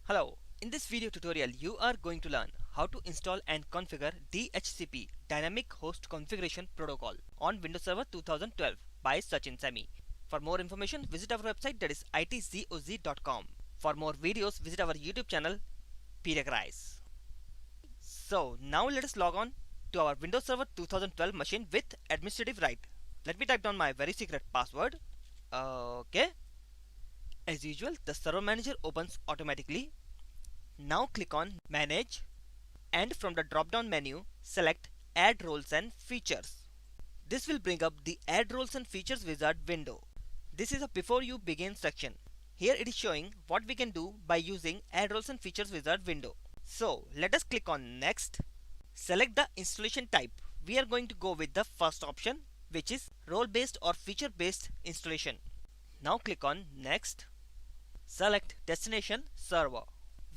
Hello, in this video tutorial you are going to learn how to install and configure DHCP Dynamic Host Configuration Protocol on Windows Server 2012 by Sachin Semi. For more information visit our website, that is itzoz.com. For more videos visit our YouTube channel PDECRISE. So now let us log on to our Windows Server 2012 machine with administrative right. Let me type down my very secret password. Okay. As usual, the server manager opens automatically. Now click on Manage and from the drop down menu select Add Roles and Features. This will bring up the Add Roles and Features wizard window. This is a before you begin section. Here it is showing what we can do by using Add Roles and Features wizard window. So let us click on Next. Select the installation type. We are going to go with the first option, which is role based or feature based installation. Now click on Next. Select Destination Server.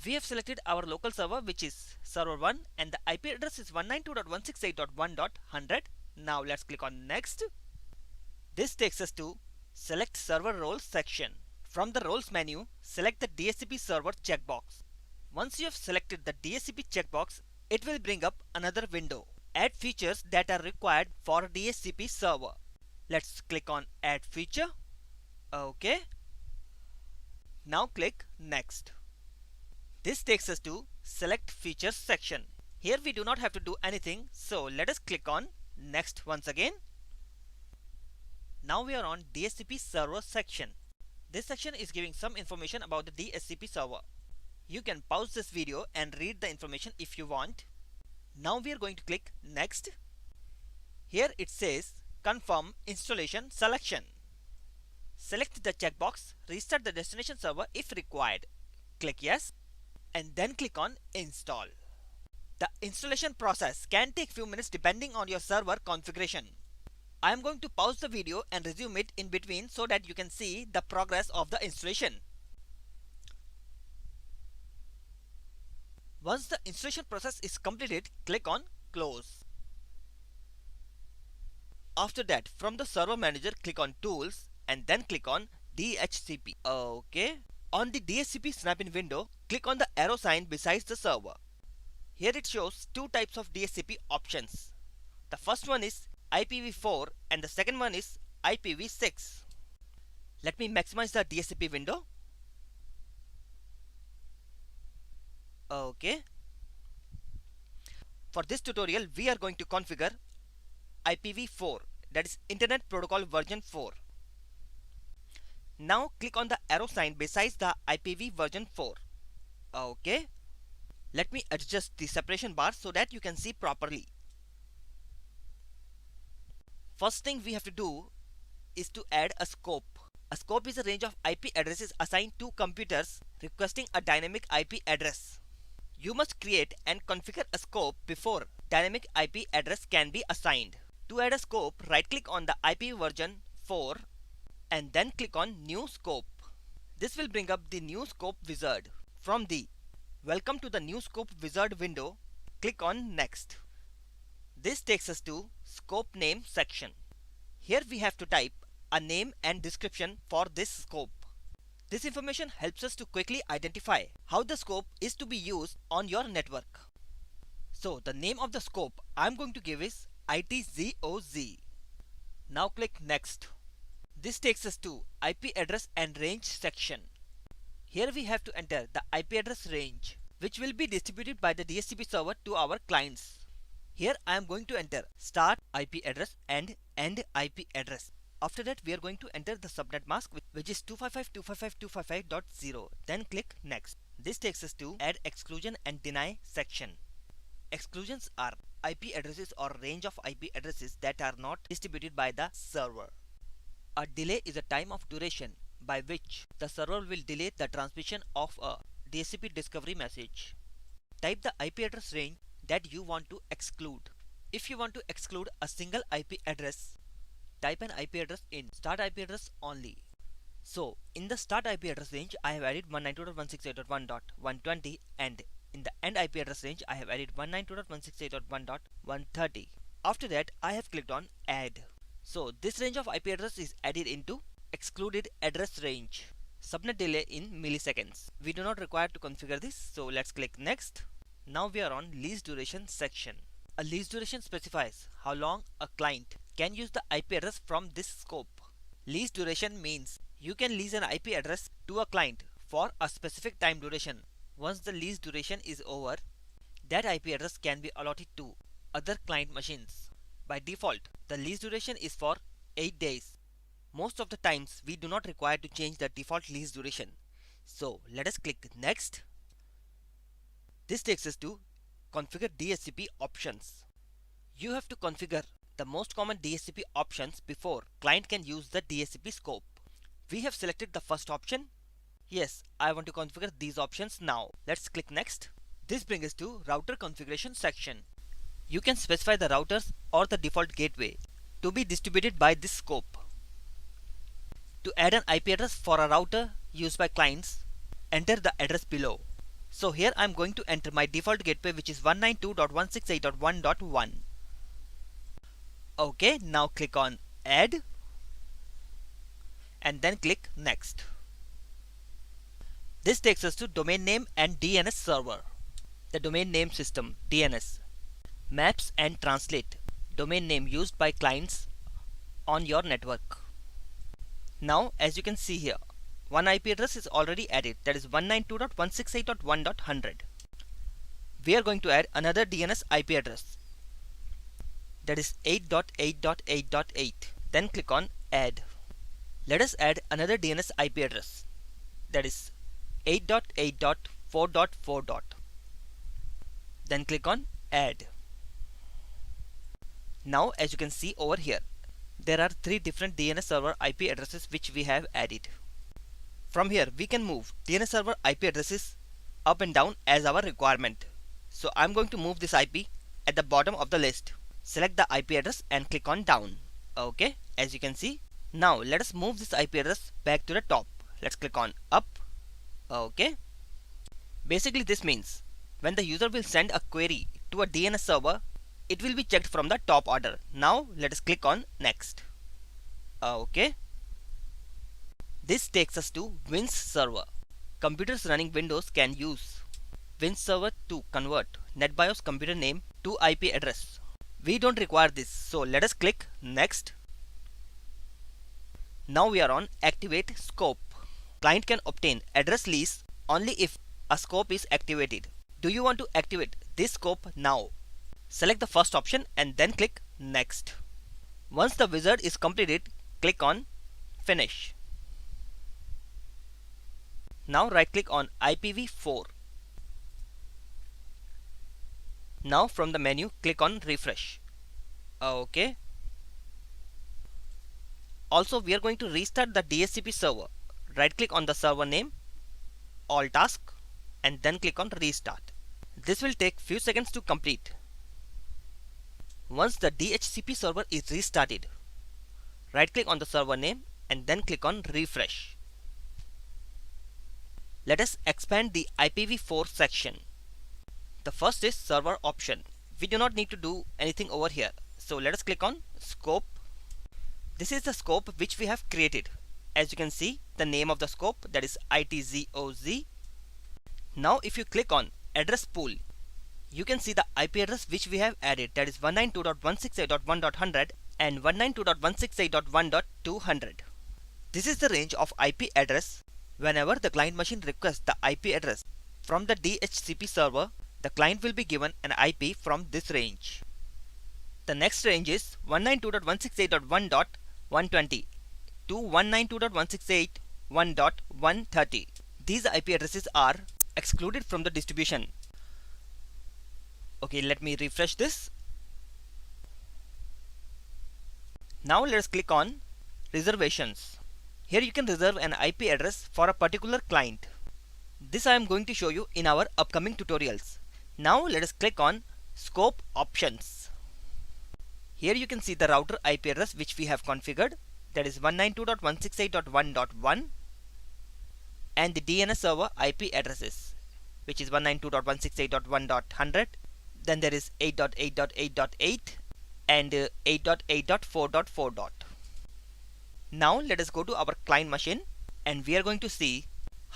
We have selected our local server, which is server 1, and the IP address is 192.168.1.100. Now let's click on Next. This takes us to Select Server Roles section. From the Roles menu, select the DHCP Server checkbox. Once you have selected the DHCP checkbox, it will bring up another window. Add features that are required for a DHCP server. Let's click on Add Feature. Okay. Now click Next. This takes us to Select Features section. Here we do not have to do anything, so let us click on Next once again. Now we are on DHCP Server section. This section is giving some information about the DHCP server. You can pause this video and read the information if you want. Now we are going to click Next. Here it says Confirm Installation Selection. Select the checkbox Restart the destination server if required. Click Yes and then click on Install. The installation process can take few minutes depending on your server configuration. I am going to pause the video and resume it in between so that you can see the progress of the installation. Once the installation process is completed, click on Close. After that, from the server manager, click on Tools and then click on DHCP. Okay. On the DHCP snap-in window, click on the arrow sign beside the server. Here it shows two types of DHCP options. The first one is IPv4 and the second one is IPv6. Let me maximize the DHCP window. Okay. For this tutorial, we are going to configure IPv4, that is Internet Protocol version 4. Now click on the arrow sign besides the IPv version 4. Okay. Let me adjust the separation bar so that you can see properly. First thing we have to do is to add a scope. A scope is a range of IP addresses assigned to computers requesting a dynamic IP address. You must create and configure a scope before dynamic IP address can be assigned. To add a scope, right click on the IP version 4 and then click on New Scope. This will bring up the New Scope wizard. From the Welcome to the New Scope wizard window, click on Next. This takes us to Scope Name section. Here we have to type a name and description for this scope. This information helps us to quickly identify how the scope is to be used on your network. So the name of the scope I am going to give is ITZOZ. Now click Next. This takes us to IP address and range section. Here we have to enter the IP address range, which will be distributed by the DHCP server to our clients. Here I am going to enter start IP address and end IP address. After that we are going to enter the subnet mask, which is 255.255.255.0. Then click Next. This takes us to Add Exclusion and Deny section. Exclusions are IP addresses or range of IP addresses that are not distributed by the server. A delay is a time of duration by which the server will delay the transmission of a DHCP discovery message. Type the IP address range that you want to exclude. If you want to exclude a single IP address, type an IP address in start IP address only. So in the start IP address range, I have added 192.168.1.120 and in the end IP address range, I have added 192.168.1.130. After that, I have clicked on Add. So this range of IP address is added into excluded address range. Subnet delay in milliseconds. We do not require to configure this, so let's click next. Now we are on lease duration section. A lease duration specifies how long a client can use the IP address from this scope. Lease duration means you can lease an IP address to a client for a specific time duration. Once the lease duration is over, that IP address can be allotted to other client machines. By default, the lease duration is for 8 days. Most of the times we do not require to change the default lease duration. So let us click next. This takes us to configure DHCP options. You have to configure the most common DHCP options before client can use the DHCP scope. We have selected the first option. Yes, I want to configure these options now. Let's click next. This brings us to router configuration section. You can specify the routers or the default gateway to be distributed by this scope. To add an IP address for a router used by clients, enter the address below. So here I am going to enter my default gateway, which is 192.168.1.1. Okay, now click on add and then click next. This takes us to domain name and DNS server. The domain name system DNS maps and translate domain name used by clients on your network. Now as you can see here, one IP address is already added, that is 192.168.1.100. We are going to add another DNS IP address, that is 8.8.8.8. Then click on add. Let us add another DNS IP address, that is 8.8.4.4. Then click on add. Now as you can see over here, there are 3 different DNS server IP addresses which we have added. From here we can move DNS server IP addresses up and down as our requirement. So I'm going to move this IP at the bottom of the list. Select the IP address and click on down. Okay, as you can see. Now let us move this IP address back to the top. Let's click on up. Okay. Basically this means when the user will send a query to a DNS server, it will be checked from the top order. Now let us click on next. Okay. This takes us to Wins server. Computers running Windows can use Wins server to convert NetBIOS computer name to IP address. We don't require this, so let us click next. Now we are on activate scope. Client can obtain address lease only if a scope is activated. Do you want to activate this scope now? Select the first option and then click next. Once the wizard is completed, click on finish. Now right click on IPv4. Now from the menu click on refresh. Okay. Also we are going to restart the DHCP server. Right click on the server name, all task, and then click on restart. This will take few seconds to complete. Once the DHCP server is restarted, right click on the server name and then click on refresh. Let us expand the IPv4 section. The first is server option. We do not need to do anything over here. So let us click on scope. This is the scope which we have created. As you can see, the name of the scope, that is ITZOZ. Now if you click on address pool, you can see the IP address which we have added, that is 192.168.1.100 and 192.168.1.200. This is the range of IP address. Whenever the client machine requests the IP address from the DHCP server, the client will be given an IP from this range. The next range is 192.168.1.120 to 192.168.1.130. These IP addresses are excluded from the distribution. Okay, let me refresh this. Now let us click on reservations. Here you can reserve an IP address for a particular client. This I am going to show you in our upcoming tutorials. Now let us click on scope options. Here you can see the router IP address which we have configured, that is 192.168.1.1, and the DNS server IP addresses, which is 192.168.1.100. Then there is 8.8.8.8 and 8.8.4.4. Now let us go to our client machine and we are going to see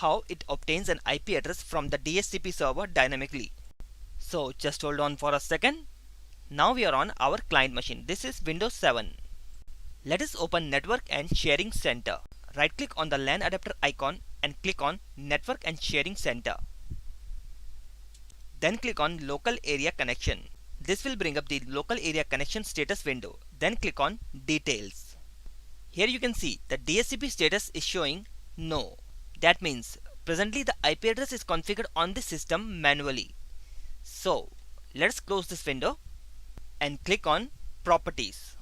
how it obtains an IP address from the DHCP server dynamically. So just hold on for a second. Now we are on our client machine. This is Windows 7. Let us open Network and Sharing Center. Right click on the LAN adapter icon and click on Network and Sharing Center. Then click on Local Area Connection. This will bring up the Local Area Connection status window. Then click on Details. Here you can see the DHCP status is showing No. That means presently the IP address is configured on the system manually. So let's close this window and click on Properties.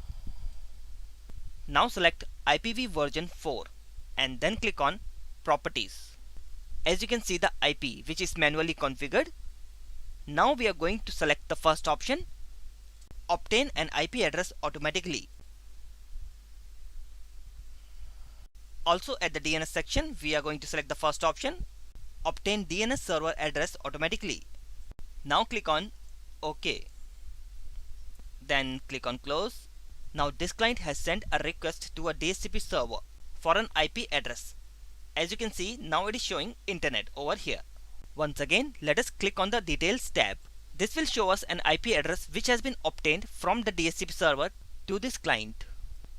Now select IPv version 4 and then click on Properties. As you can see the IP which is manually configured. Now we are going to select the first option, Obtain an IP address automatically. Also at the DNS section we are going to select the first option, Obtain DNS server address automatically. Now click on OK. Then click on Close. Now this client has sent a request to a DHCP server for an IP address. As you can see, now it is showing internet over here. Once again, let us click on the Details tab. This will show us an IP address which has been obtained from the DHCP server to this client.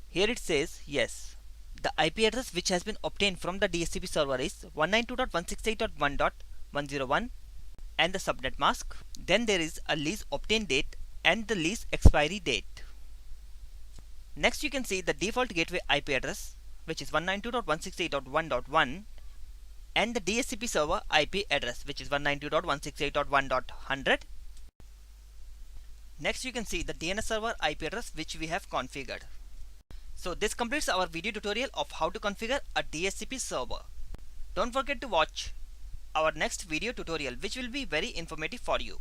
Here it says yes. The IP address which has been obtained from the DHCP server is 192.168.1.101 and the subnet mask. Then there is a lease obtain date and the lease expiry date. Next you can see the default gateway IP address which is 192.168.1.1 and the DHCP server IP address which is 192.168.1.100. Next you can see the DNS server IP address which we have configured. So this completes our video tutorial of how to configure a DHCP server. Don't forget to watch our next video tutorial which will be very informative for you.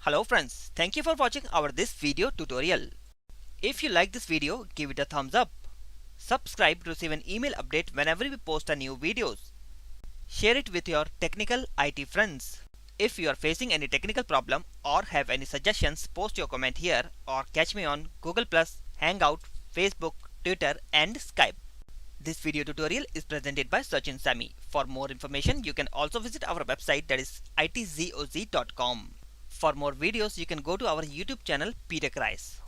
Hello friends, thank you for watching this video tutorial. If you like this video, give it a thumbs up. Subscribe to receive an email update whenever we post a new videos. Share it with your technical IT friends. If you are facing any technical problem or have any suggestions, post your comment here or catch me on Google+, Hangout, Facebook, Twitter and Skype. This video tutorial is presented by Sachin Sami. For more information, you can also visit our website, that is itzoz.com. For more videos, you can go to our YouTube channel, PTechRise.